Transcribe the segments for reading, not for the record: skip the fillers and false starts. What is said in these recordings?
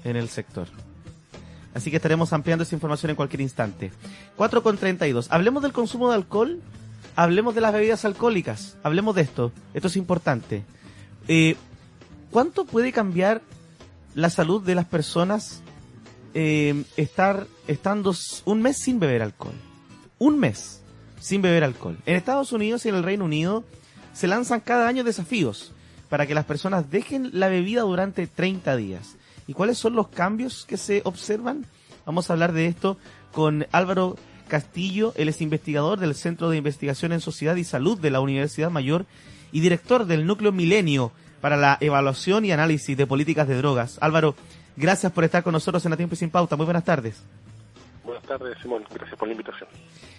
en el sector. Así que estaremos ampliando esa información en cualquier instante. 4:32. Hablemos del consumo de alcohol, hablemos de las bebidas alcohólicas, hablemos de esto. Esto es importante. ¿Cuánto puede cambiar la salud de las personas estando un mes sin beber alcohol? Un mes sin beber alcohol. En Estados Unidos y en el Reino Unido se lanzan cada año desafíos para que las personas dejen la bebida durante 30 días. ¿Y cuáles son los cambios que se observan? Vamos a hablar de esto con Álvaro Castillo. Él es investigador del Centro de Investigación en Sociedad y Salud de la Universidad Mayor y director del Núcleo Milenio para la Evaluación y Análisis de Políticas de Drogas. Álvaro, gracias por estar con nosotros en A Tiempo y Sin Pauta. Muy buenas tardes. Buenas tardes, Simón. Gracias por la invitación.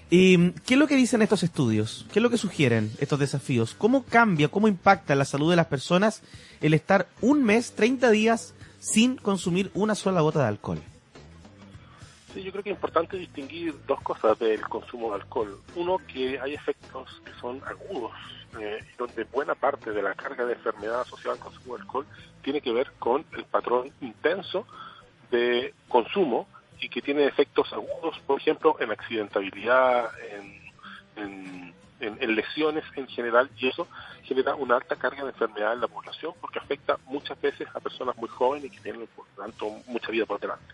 ¿Qué es lo que dicen estos estudios? ¿Qué es lo que sugieren estos desafíos? ¿Cómo cambia, cómo impacta en la salud de las personas el estar un mes, 30 días, sin consumir una sola gota de alcohol? Sí, yo creo que es importante distinguir dos cosas del consumo de alcohol. Uno, que hay efectos que son agudos, donde buena parte de la carga de enfermedad asociada al consumo de alcohol tiene que ver con el patrón intenso de consumo y que tiene efectos agudos, por ejemplo, en accidentabilidad, en lesiones en general, y eso genera una alta carga de enfermedad en la población porque afecta muchas veces a personas muy jóvenes y que tienen, por lo tanto, mucha vida por delante.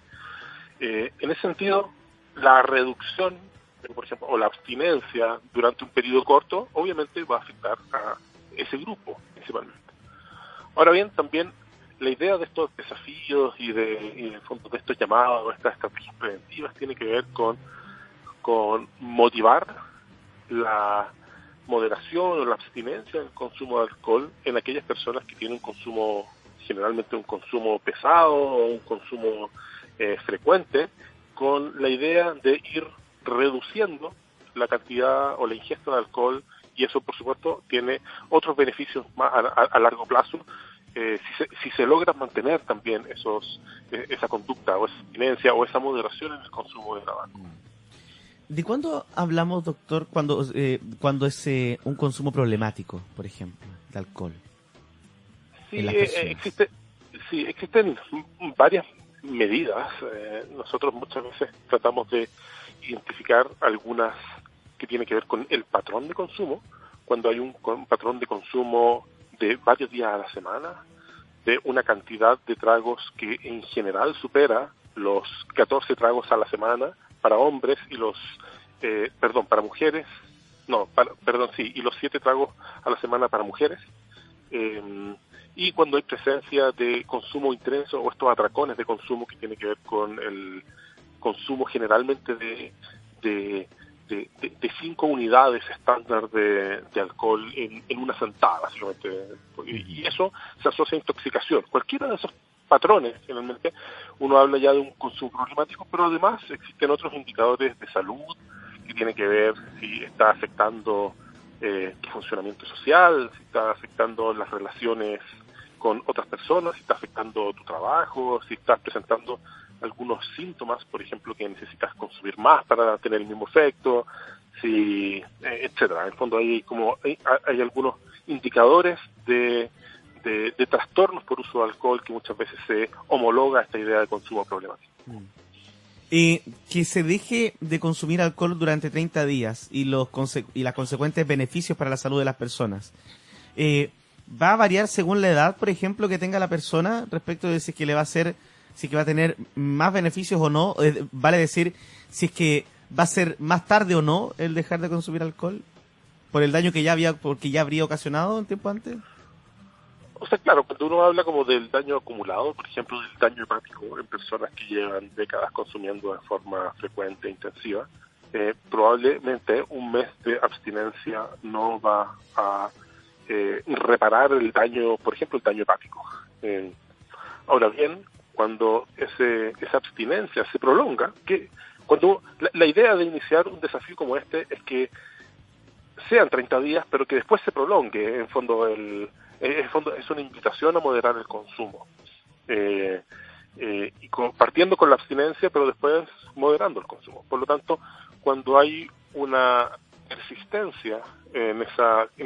En ese sentido, la reducción, por ejemplo, o la abstinencia durante un periodo corto, obviamente va a afectar a ese grupo principalmente. Ahora bien, también la idea de estos desafíos y en el fondo de estos llamados, estas estrategias preventivas, tiene que ver con motivar la moderación o la abstinencia del consumo de alcohol en aquellas personas que tienen un consumo, generalmente un consumo pesado o un consumo frecuente, con la idea de ir reduciendo la cantidad o la ingesta de alcohol, y eso por supuesto tiene otros beneficios más a largo plazo si se logra mantener también esa conducta o esa abstinencia o esa moderación en el consumo de tabaco. ¿De cuándo hablamos, doctor, cuando es un consumo problemático, por ejemplo, de alcohol? Sí, existen varias medidas. Nosotros muchas veces tratamos de identificar algunas que tienen que ver con el patrón de consumo, cuando hay un patrón de consumo de varios días a la semana, de una cantidad de tragos que en general supera los 14 tragos a la semana para hombres y para mujeres, y los 7 tragos a la semana para mujeres, y cuando hay presencia de consumo intenso o estos atracones de consumo que tiene que ver con el consumo generalmente de 5 unidades estándar de alcohol en una sentada, básicamente, y eso se asocia a intoxicación. Cualquiera de esos patrones, finalmente, uno habla ya de un consumo problemático, pero además existen otros indicadores de salud que tienen que ver si está afectando tu funcionamiento social, si está afectando las relaciones con otras personas, si está afectando tu trabajo, si estás presentando algunos síntomas, por ejemplo, que necesitas consumir más para tener el mismo efecto, etcétera. En el fondo hay algunos indicadores de trastornos por uso de alcohol que muchas veces se homologa a esta idea de consumo problemático. Que se deje de consumir alcohol durante 30 días y los consecuentes beneficios para la salud de las personas. ¿Va a variar según la edad, por ejemplo, que tenga la persona respecto de si es que va a tener más beneficios o no? Vale decir, si es que va a ser más tarde o no el dejar de consumir alcohol por el daño que ya habría ocasionado un tiempo antes. O sea, claro, cuando uno habla como del daño acumulado, por ejemplo, del daño hepático en personas que llevan décadas consumiendo de forma frecuente e intensiva, probablemente un mes de abstinencia no va a reparar el daño, por ejemplo, el daño hepático. Ahora bien, cuando esa abstinencia se prolonga, cuando la idea de iniciar un desafío como este es que sean 30 días, pero que después se prolongue. En fondo es una invitación a moderar el consumo. Y partiendo con la abstinencia, pero después moderando el consumo. Por lo tanto, cuando hay una persistencia en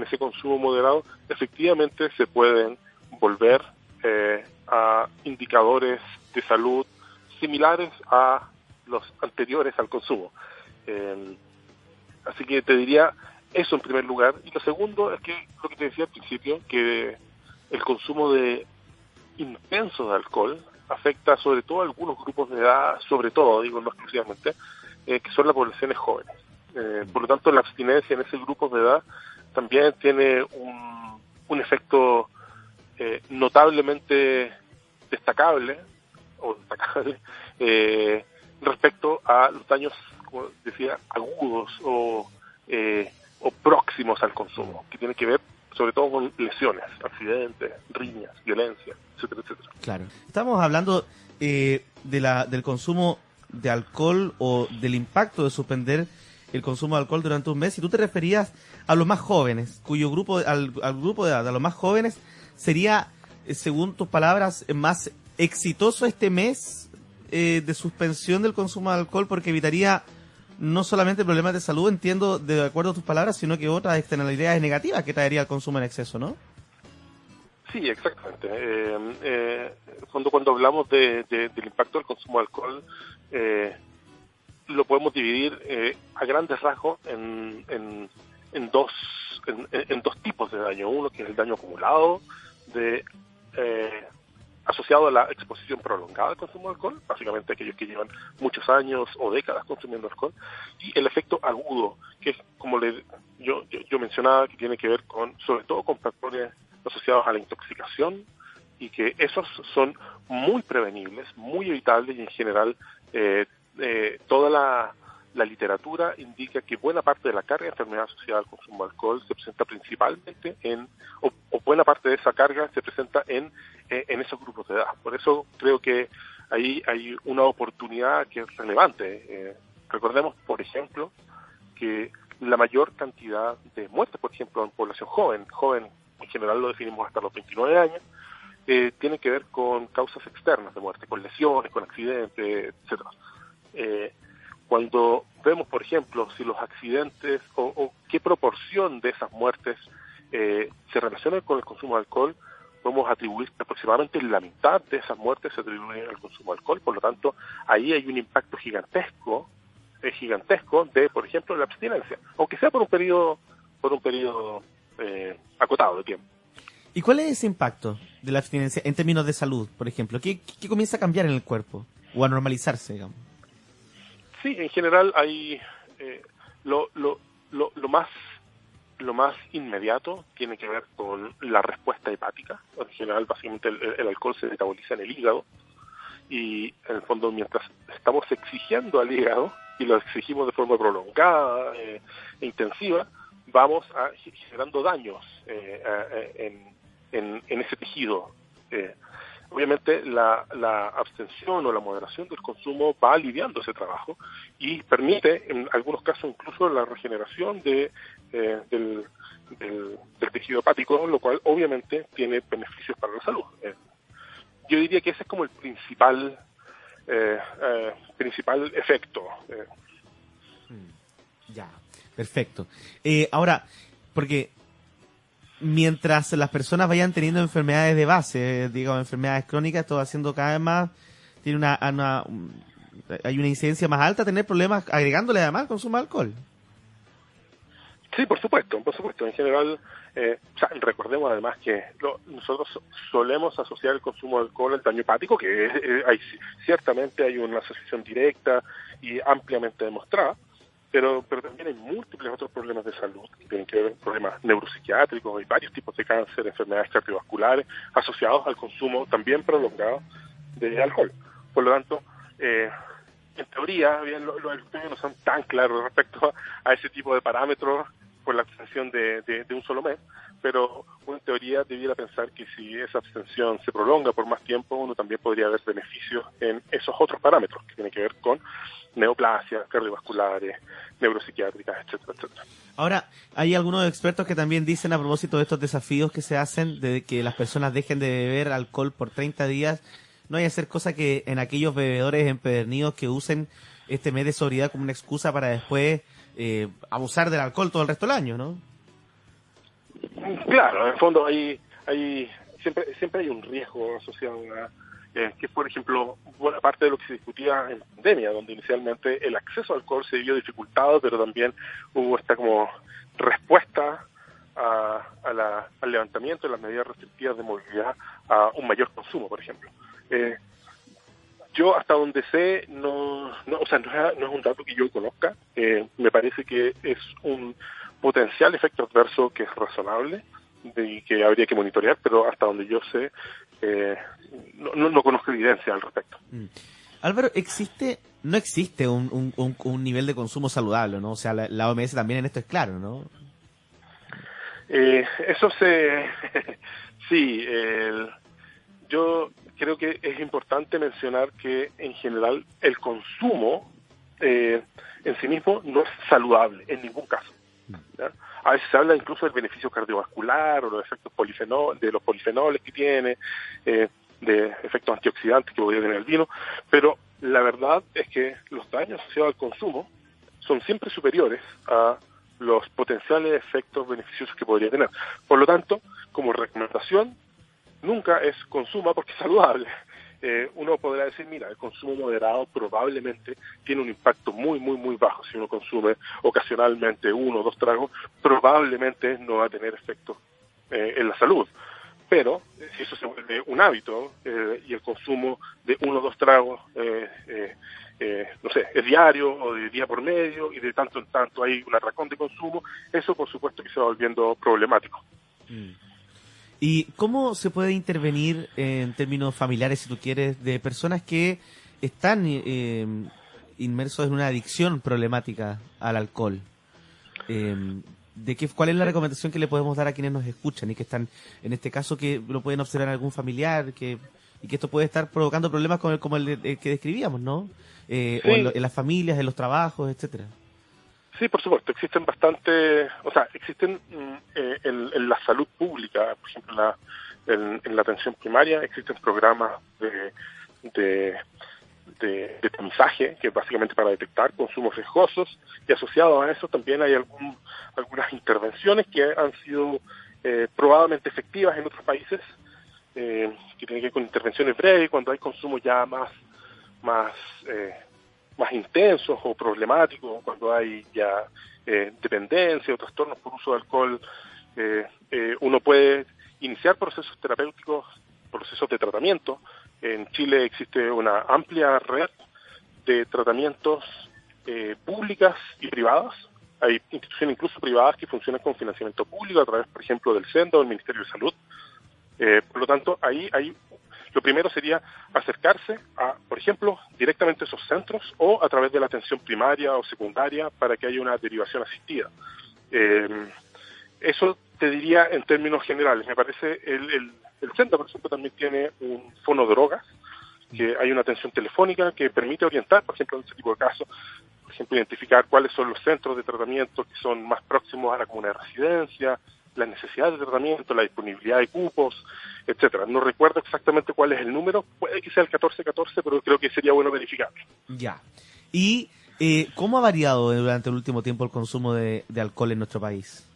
ese consumo moderado, efectivamente se pueden volver a indicadores de salud similares a los anteriores al consumo. Así que te diría eso en primer lugar. Y lo segundo es que lo que te decía al principio, que el consumo intenso de alcohol afecta sobre todo a algunos grupos de edad, sobre todo, digo no exclusivamente, que son las poblaciones jóvenes. Por lo tanto, la abstinencia en ese grupo de edad también tiene un efecto notablemente destacable respecto a los daños, como decía, agudos o próximos al consumo, que tienen que ver sobre todo con lesiones, accidentes, riñas, violencia, etcétera, etcétera. Claro. Estamos hablando del consumo de alcohol o del impacto de suspender el consumo de alcohol durante un mes. Si tú te referías a los más jóvenes, al grupo de edad, a los más jóvenes, sería, según tus palabras, más exitoso este mes de suspensión del consumo de alcohol, porque evitaría no solamente problemas de salud, entiendo, de acuerdo a tus palabras, sino que otras externalidades negativas que traería el consumo en exceso, ¿no? Sí, exactamente. En el fondo, cuando hablamos del impacto del consumo de alcohol, lo podemos dividir a grandes rasgos en dos tipos de daño. Uno que es el daño acumulado asociado a la exposición prolongada al consumo de alcohol, básicamente aquellos que llevan muchos años o décadas consumiendo alcohol, y el efecto agudo, que es como yo mencionaba, que tiene que ver sobre todo con factores asociados a la intoxicación, y que esos son muy prevenibles, muy evitables, y en general toda la literatura indica que buena parte de la carga de enfermedad asociada al consumo de alcohol se presenta principalmente o buena parte de esa carga se presenta en esos grupos de edad. Por eso creo que ahí hay una oportunidad que es relevante. Recordemos, por ejemplo, que la mayor cantidad de muertes, por ejemplo, en población joven en general lo definimos hasta los 29 años, tiene que ver con causas externas de muerte, con lesiones, con accidentes, etcétera. Cuando vemos, por ejemplo, si los accidentes o qué proporción de esas muertes se relacionan con el consumo de alcohol, podemos atribuir que aproximadamente la mitad de esas muertes se atribuyen al consumo de alcohol. Por lo tanto, ahí hay un impacto gigantesco de, por ejemplo, la abstinencia, aunque sea por un periodo acotado de tiempo. ¿Y cuál es ese impacto de la abstinencia en términos de salud, por ejemplo? ¿Qué comienza a cambiar en el cuerpo o a normalizarse, digamos? Sí, en general hay lo más inmediato tiene que ver con la respuesta hepática. En general, básicamente el alcohol se metaboliza en el hígado, y en el fondo, mientras estamos exigiendo al hígado, y lo exigimos de forma prolongada e intensiva, vamos generando daños en ese tejido. Obviamente la abstención o la moderación del consumo va aliviando ese trabajo y permite, en algunos casos, incluso la regeneración del tejido hepático, lo cual obviamente tiene beneficios para la salud. Yo diría que ese es como el principal efecto. Ya, perfecto. Ahora, porque mientras las personas vayan teniendo enfermedades de base, digamos, enfermedades crónicas, esto va haciendo cada vez más, tiene hay una incidencia más alta a tener problemas, agregándole además el consumo de alcohol. Sí, por supuesto. En general, recordemos además que nosotros solemos asociar el consumo de alcohol al daño hepático, que ciertamente hay una asociación directa y ampliamente demostrada, pero también hay múltiples otros problemas de salud que tienen que ver con problemas neuropsiquiátricos, hay varios tipos de cáncer, enfermedades cardiovasculares asociados al consumo también prolongado de alcohol. Por lo tanto, en teoría, bien, los estudios no son tan claros respecto a ese tipo de parámetros por la abstención de un solo mes, pero uno en teoría debiera pensar que si esa abstención se prolonga por más tiempo, uno también podría ver beneficios en esos otros parámetros que tienen que ver con neoplasias cardiovasculares, neuropsiquiátricas, etcétera, etcétera. Ahora, hay algunos expertos que también dicen, a propósito de estos desafíos que se hacen, de que las personas dejen de beber alcohol por 30 días, no hay que hacer cosa que en aquellos bebedores empedernidos que usen este mes de sobriedad como una excusa para después abusar del alcohol todo el resto del año, ¿no? Claro, en el fondo siempre hay un riesgo asociado que es, por ejemplo, buena parte de lo que se discutía en pandemia, donde inicialmente el acceso al alcohol se vio dificultado, pero también hubo esta como respuesta al levantamiento de las medidas restrictivas de movilidad a un mayor consumo, por ejemplo. Yo hasta donde sé, o sea, no es un dato que yo conozca. Me parece que es un potencial efecto adverso que es razonable y que habría que monitorear, pero hasta donde yo sé, no conozco evidencia al respecto. Álvaro, no existe un nivel de consumo saludable, ¿no? O sea, la OMS también en esto es claro, ¿no? Sí, yo creo que es importante mencionar que en general el consumo en sí mismo no es saludable en ningún caso, ¿ya? A veces se habla incluso del beneficio cardiovascular o los efectos de los polifenoles que tiene, de efectos antioxidantes que podría tener el vino, pero la verdad es que los daños asociados al consumo son siempre superiores a los potenciales efectos beneficiosos que podría tener. Por lo tanto, como recomendación, nunca es consuma porque es saludable. Uno podrá decir, mira, el consumo moderado probablemente tiene un impacto muy, muy, muy bajo. Si uno consume ocasionalmente 1 o 2 tragos, probablemente no va a tener efectos en la salud. Pero si eso se vuelve un hábito y el consumo de 1 o 2 tragos, no sé, es diario o de día por medio y de tanto en tanto hay un atracón de consumo, eso por supuesto que se va volviendo problemático. ¿Y cómo se puede intervenir en términos familiares, si tú quieres, de personas que están inmersos en una adicción problemática al alcohol? ¿Cuál es la recomendación que le podemos dar a quienes nos escuchan y que están, en este caso, que lo pueden observar en algún familiar y que esto puede estar provocando problemas como el que describíamos, ¿no? Sí. O en las familias, en los trabajos, etcétera. Sí, por supuesto, existen en la salud pública, por ejemplo, en la atención primaria, existen programas de tamizaje, que es básicamente para detectar consumos riesgosos, y asociado a eso también hay algunas intervenciones que han sido probadamente efectivas en otros países, que tienen que ver con intervenciones breves, cuando hay consumos ya más intensos o problemáticos, cuando hay ya dependencia o trastornos por uso de alcohol, uno puede iniciar procesos terapéuticos, procesos de tratamiento. En Chile existe una amplia red de tratamientos públicas y privadas. Hay instituciones incluso privadas que funcionan con financiamiento público a través, por ejemplo, del CENDA o del Ministerio de Salud. Por lo tanto, lo primero sería acercarse por ejemplo, directamente a esos centros o a través de la atención primaria o secundaria para que haya una derivación asistida. Eso te diría en términos generales. Me parece el centro, por ejemplo, también tiene un fonodrogas, que hay una atención telefónica que permite orientar, por ejemplo, en ese tipo de casos, por ejemplo, identificar cuáles son los centros de tratamiento que son más próximos a la comuna de residencia, las necesidades de tratamiento, la disponibilidad de cupos, etcétera. No recuerdo exactamente cuál es el número, puede que sea el 1414, pero creo que sería bueno verificarlo. Ya. ¿Y cómo ha variado durante el último tiempo el consumo de alcohol en nuestro país?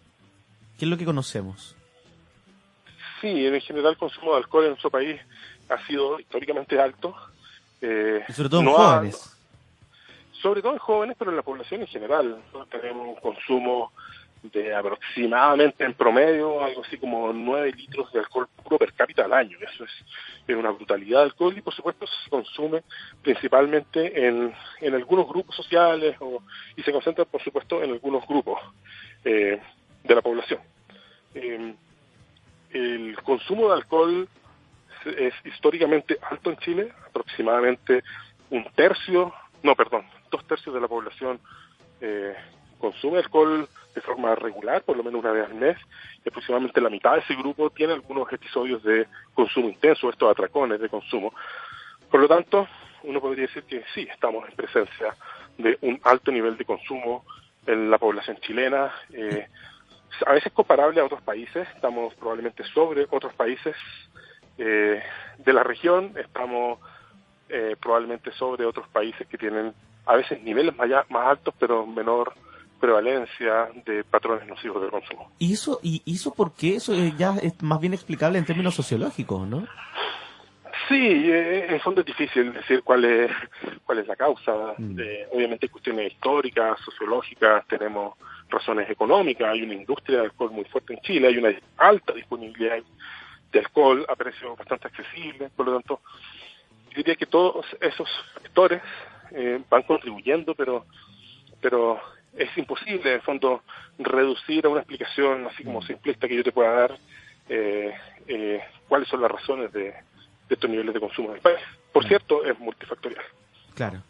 ¿Qué es lo que conocemos? Sí, en general el consumo de alcohol en nuestro país ha sido históricamente alto. Y sobre todo en jóvenes. Sobre todo en jóvenes, pero en la población en general. Nosotros tenemos un consumo de aproximadamente, en promedio, algo así como 9 litros de alcohol puro per cápita al año. Eso es una brutalidad de alcohol y, por supuesto, se consume principalmente en algunos grupos sociales y se concentra, por supuesto, en algunos grupos de la población. El consumo de alcohol es históricamente alto en Chile, aproximadamente 2/3 de la población consume alcohol de forma regular, por lo menos una vez al mes, y aproximadamente la mitad de ese grupo tiene algunos episodios de consumo intenso, estos atracones de consumo. Por lo tanto, uno podría decir que sí, estamos en presencia de un alto nivel de consumo en la población chilena, a veces comparable a otros países. Estamos probablemente sobre otros países de la región, estamos probablemente sobre otros países que tienen a veces niveles más altos, pero menor prevalencia de patrones nocivos del consumo. ¿Y eso por qué? Eso ya es más bien explicable en términos sociológicos, ¿no? Sí, en fondo es difícil decir cuál es la causa. Obviamente hay cuestiones históricas, sociológicas, tenemos razones económicas, hay una industria del alcohol muy fuerte en Chile, hay una alta disponibilidad de alcohol a precios bastante accesibles, por lo tanto, yo diría que todos esos factores van contribuyendo, pero es imposible, en el fondo, reducir a una explicación así como simplista que yo te pueda dar cuáles son las razones de estos niveles de consumo en el país. Por cierto, es multifactorial. Claro.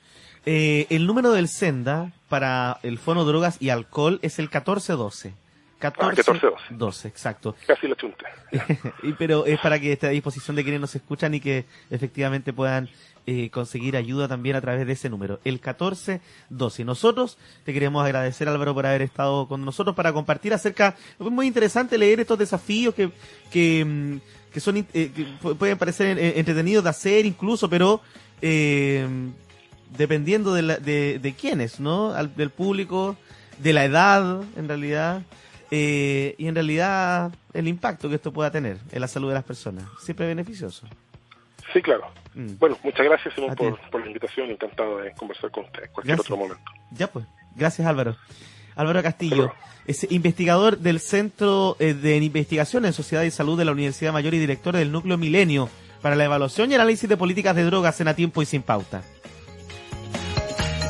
El número del Senda para el Fono Drogas y Alcohol es el 1412. 1412, exacto. Casi la chunta. Pero es para que esté a disposición de quienes nos escuchan y que efectivamente puedan conseguir ayuda también a través de ese número, el 1412. Nosotros te queremos agradecer, Álvaro, por haber estado con nosotros para compartir acerca. Es muy interesante leer estos desafíos que son que pueden parecer entretenidos de hacer incluso, pero dependiendo de quiénes, ¿no? Del público, de la edad, en realidad. Y en realidad el impacto que esto pueda tener en la salud de las personas, siempre beneficioso. Sí, claro. Bueno, muchas gracias, Simón, por la invitación. Encantado de conversar con usted en cualquier otro momento. Ya pues, gracias, Álvaro. Álvaro Castillo es investigador del Centro de Investigación en Sociedad y Salud de la Universidad Mayor y director del Núcleo Milenio para la Evaluación y Análisis de Políticas de Drogas en A Tiempo y Sin Pauta.